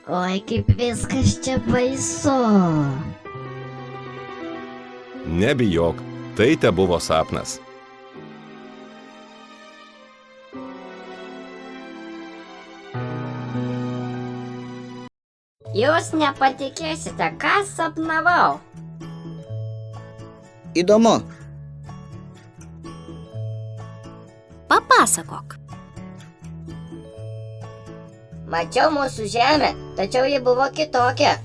Oi, kaip viskas čia baisu. Nebijok, tai tebuvo sapnas. Jūs nepatikėsite, ką sapnavau. Įdomu. Papasakok. Mačiau mūsų žemę, tačiau ji buvo kitokia.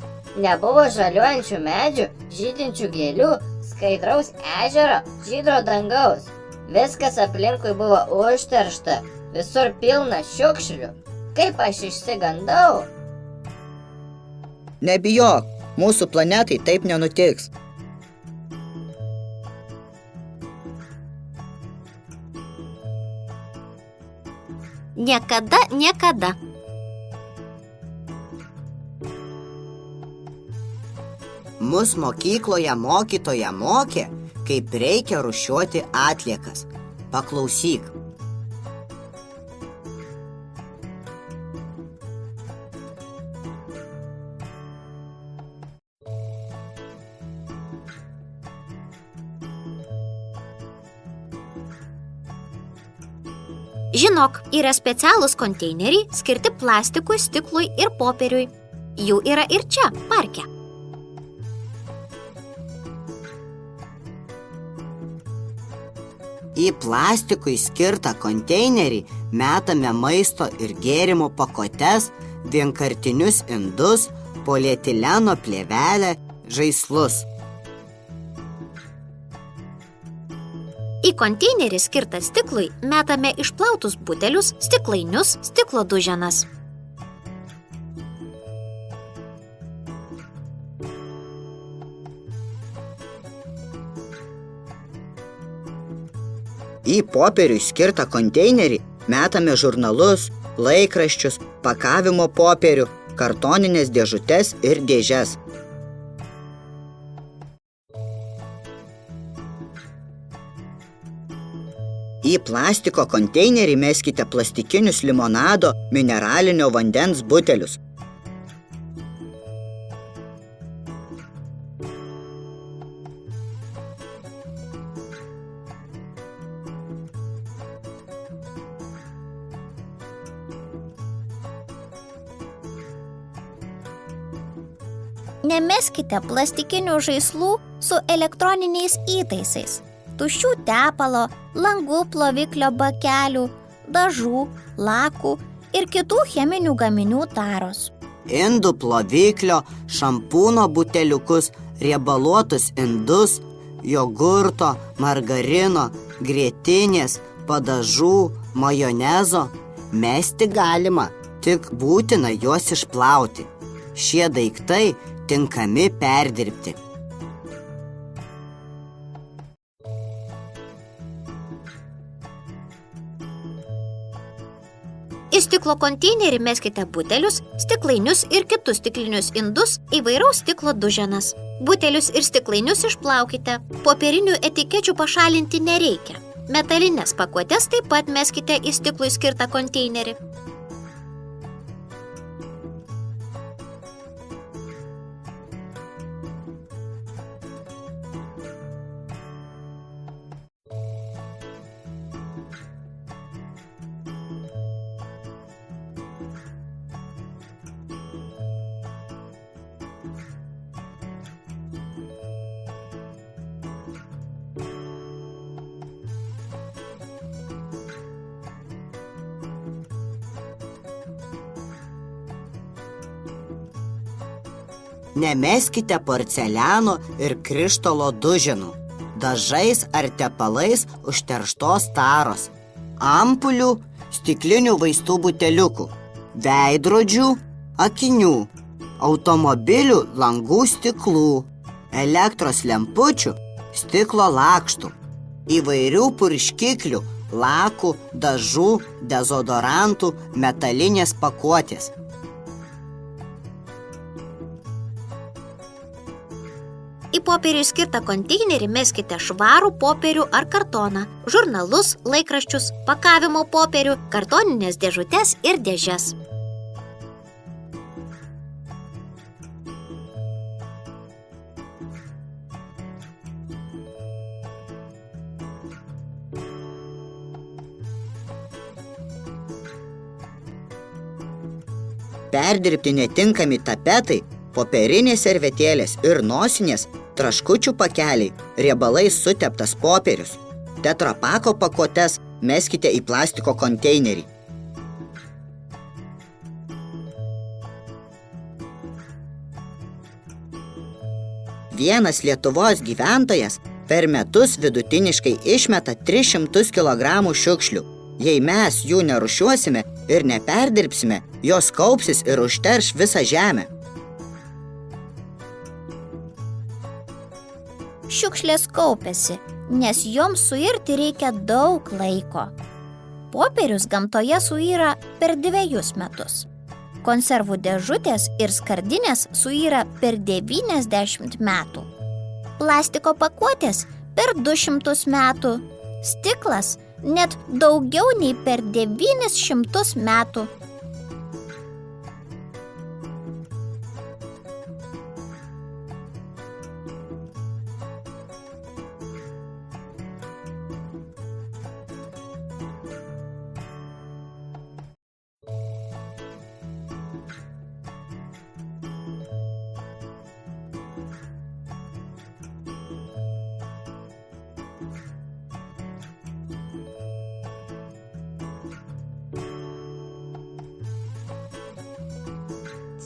Nebuvo žaliuojančių medžių, žydinčių gėlių, skaidraus ežero, žydro dangaus. Viskas aplinkui buvo užteršta, visur pilna šiukšlių. Kaip aš išsigandau. Nebijok, mūsų planetai taip nenutiks. Niekada. Mus mokykloje mokytoja mokė, kaip reikia rūšiuoti atliekas. Paklausyk. Žinok, yra specialūs konteineriai skirti plastikui, stiklui ir popieriui. Jų yra ir čia, parke. Į plastikui skirtą konteinerį metame maisto ir gėrimų pakuotes, vienkartinius indus, polietileno plėvelę, žaislus. Į konteinerį skirtą stiklui metame išplautus butelius, stiklainius, stiklo duženas. Į popieriui skirtą konteinerį metame žurnalus, laikraščius, pakavimo popierių, kartoninės dėžutes ir dėžes. Į plastiko konteinerį meskite plastikinius limonado, mineralinio vandens butelius. Nemeskite plastikinių žaislų su elektroniniais įtaisais, tuščių tepalo, langų ploviklio bakelių, dažų, lakų ir kitų cheminių gaminių taros. Indų ploviklio, šampūno buteliukus, riebaluotus indus, jogurto, margarino, grietinės, padažų, majonezo mesti galima, tik būtina juos išplauti. Šie daiktai tinkami perdirbti. Į stiklo konteinerį meskite butelius, stiklainius ir kitus stiklinius indus, įvairaus stiklo duženas. Butelius ir stiklainius išplaukite. Popierinių etikečių pašalinti nereikia. Metalinės pakuotes taip pat meskite į stiklui skirtą konteinerį. Nemeskite porceliano ir krištolo duženų, dažais ar tepalais užterštos taros, ampulių, stiklinių vaistų buteliukų, veidrodžių, akinių, automobilių langų stiklų, elektros lempučių, stiklo lakštų, įvairių purškiklių, lakų, dažų, dezodorantų, metalinės pakuotės. Į popieriui skirtą konteinerį meskite švarų popierių ar kartoną, žurnalus, laikraščius, pakavimo popierių, kartoninės dėžutes ir dėžes. neperdirbti netinkami tapetai, popierinės servetėlės ir nosinės, traškučių pakeliai, riebalais suteptas popierius. Tetrapako pakuotes meskite į plastiko konteinerį. Vienas Lietuvos gyventojas per metus vidutiniškai išmeta 300 kg šiukšlių. Jei mes jų nerūšiuosime ir neperdirbsime, jos kaupsis ir užterš visą žemę. Šiukšlės kaupiasi, nes joms suirti reikia daug laiko. Popierius gamtoje suyra per 2 metus. Konservų dėžutės ir skardinės suyra per 90 metų. Plastiko pakuotės per 200 metų. Stiklas net daugiau nei per 900 metų.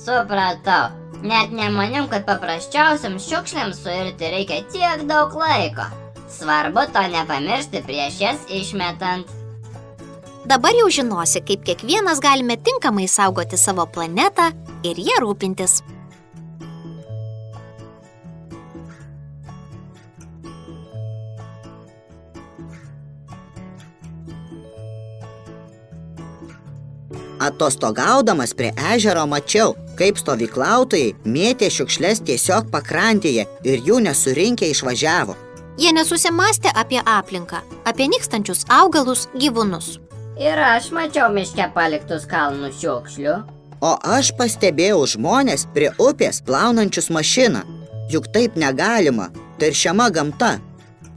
Supratau. Net nemaniau, kad paprasčiausiam šiukšlėms suirti reikia tiek daug laiko. Svarbu to nepamiršti prieš jas išmetant. Dabar jau žinosi, kaip kiekvienas galime tinkamai saugoti savo planetą ir ją rūpintis. Atostogaudamas prie ežero mačiau, kaip stovyklautojai mėtė šiukšles tiesiog pakrantėje ir jų nesurinkę išvažiavo. Jie nesusimąstė apie aplinką, apie nykstančius augalus, gyvūnus. Ir aš mačiau miške paliktus kalnus šiukšlių. O aš pastebėjau žmonės prie upės plaunančius mašiną. Juk taip negalima, teršiama gamta.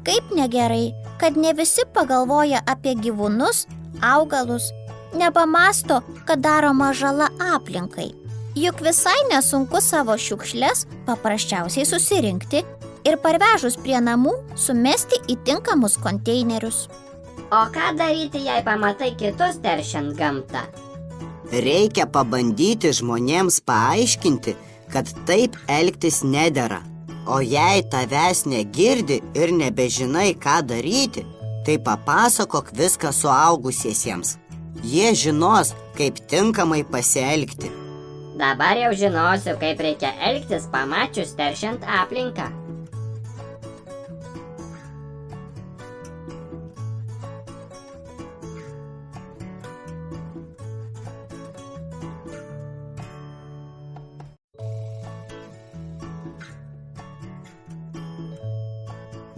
Kaip negerai, kad ne visi pagalvoja apie gyvūnus, augalus, nepamasto, kad daroma žala aplinkai. Juk visai nesunku savo šiukšles paprasčiausiai susirinkti ir parvežus prie namų sumesti į tinkamus konteinerius. O ką daryti, jei pamatai kitus teršiant gamtą? Reikia pabandyti žmonėms paaiškinti, kad taip elgtis nedera. O jei tavęs negirdi ir nebežinai, ką daryti, tai papasakok viską suaugusiesiems. Jie žinos, kaip tinkamai pasielgti. Dabar jau žinosiu, kaip reikia elgtis pamačius teršiant aplinką.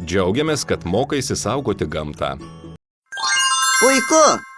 Džiaugiamės, kad mokaisi saugoti gamtą. Puiku!